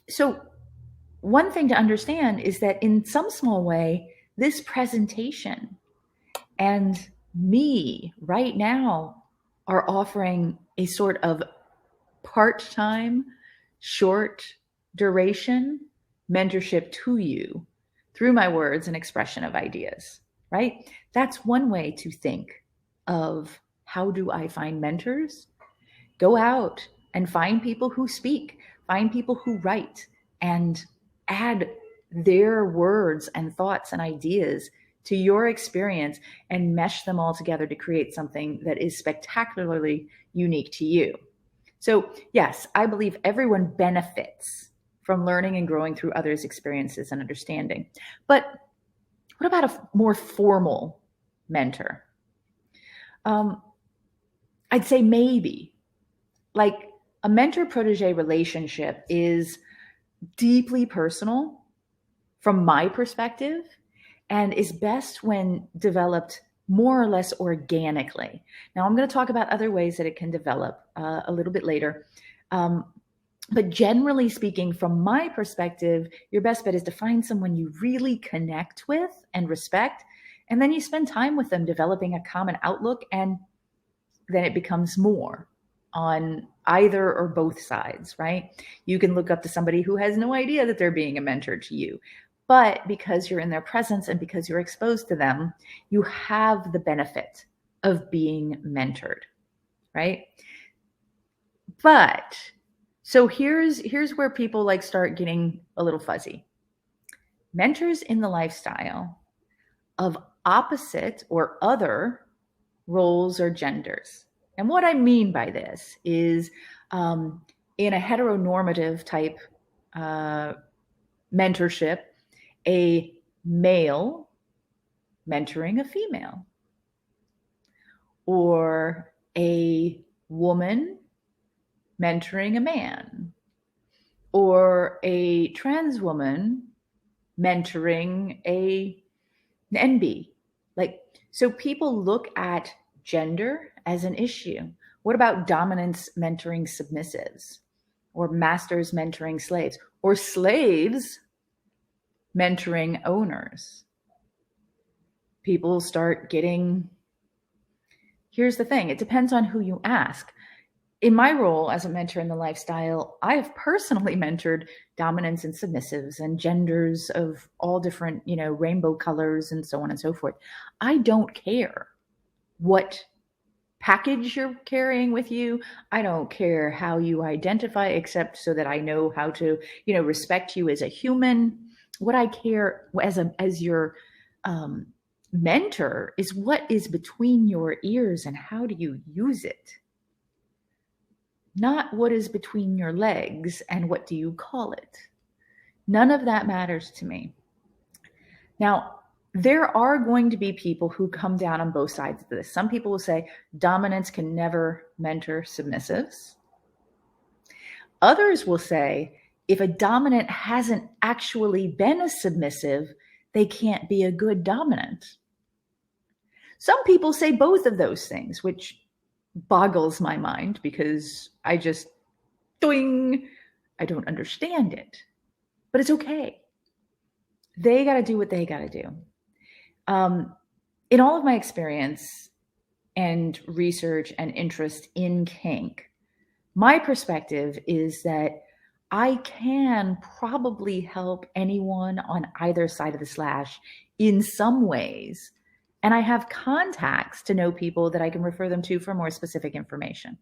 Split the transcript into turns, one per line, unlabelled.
So one thing to understand is that in some small way, this presentation and me right now are offering a sort of part-time, short duration mentorship to you through my words and expression of ideas, right? That's one way to think of how do I find mentors? Go out and find people who speak, find people who write, and add their words and thoughts and ideas to your experience and mesh them all together to create something that is spectacularly unique to you. So, yes, I believe everyone benefits from learning and growing through others' experiences and understanding. But what about a more formal mentor? I'd say maybe. Like a mentor protege relationship is deeply personal from my perspective and is best when developed more or less organically. Now, I'm going to talk about other ways that it can develop a little bit later. But generally speaking, from my perspective, your best bet is to find someone you really connect with and respect, and then you spend time with them developing a common outlook, and then it becomes more on either or both sides, right? You can look up to somebody who has no idea that they're being a mentor to you. But because you're in their presence and because you're exposed to them, you have the benefit of being mentored, right? But so here's where people like start getting a little fuzzy. Mentors in the lifestyle of opposite or other roles or genders. And what I mean by this is in a heteronormative type mentorship, a male mentoring a female, or a woman mentoring a man, or a trans woman mentoring an NB. Like, so people look at gender as an issue. What about dominance mentoring submissives, or masters mentoring slaves, or slaves mentoring owners? People start getting, here's the thing, it depends on who you ask. In my role as a mentor in the lifestyle, I have personally mentored dominants and submissives and genders of all different, rainbow colors and so on and so forth. I don't care what package you're carrying with you. I don't care how you identify, except so that I know how to, respect you as a human. What I care as your mentor is what is between your ears and how do you use it? Not what is between your legs and what do you call it. None of that matters to me. Now, there are going to be people who come down on both sides of this. Some people will say dominants can never mentor submissives. Others will say if a dominant hasn't actually been a submissive, they can't be a good dominant. Some people say both of those things, which boggles my mind because I just, I don't understand it. But it's okay. They got to do what they got to do. In all of my experience and research and interest in kink, my perspective is that I can probably help anyone on either side of the slash in some ways. And I have contacts to know people that I can refer them to for more specific information.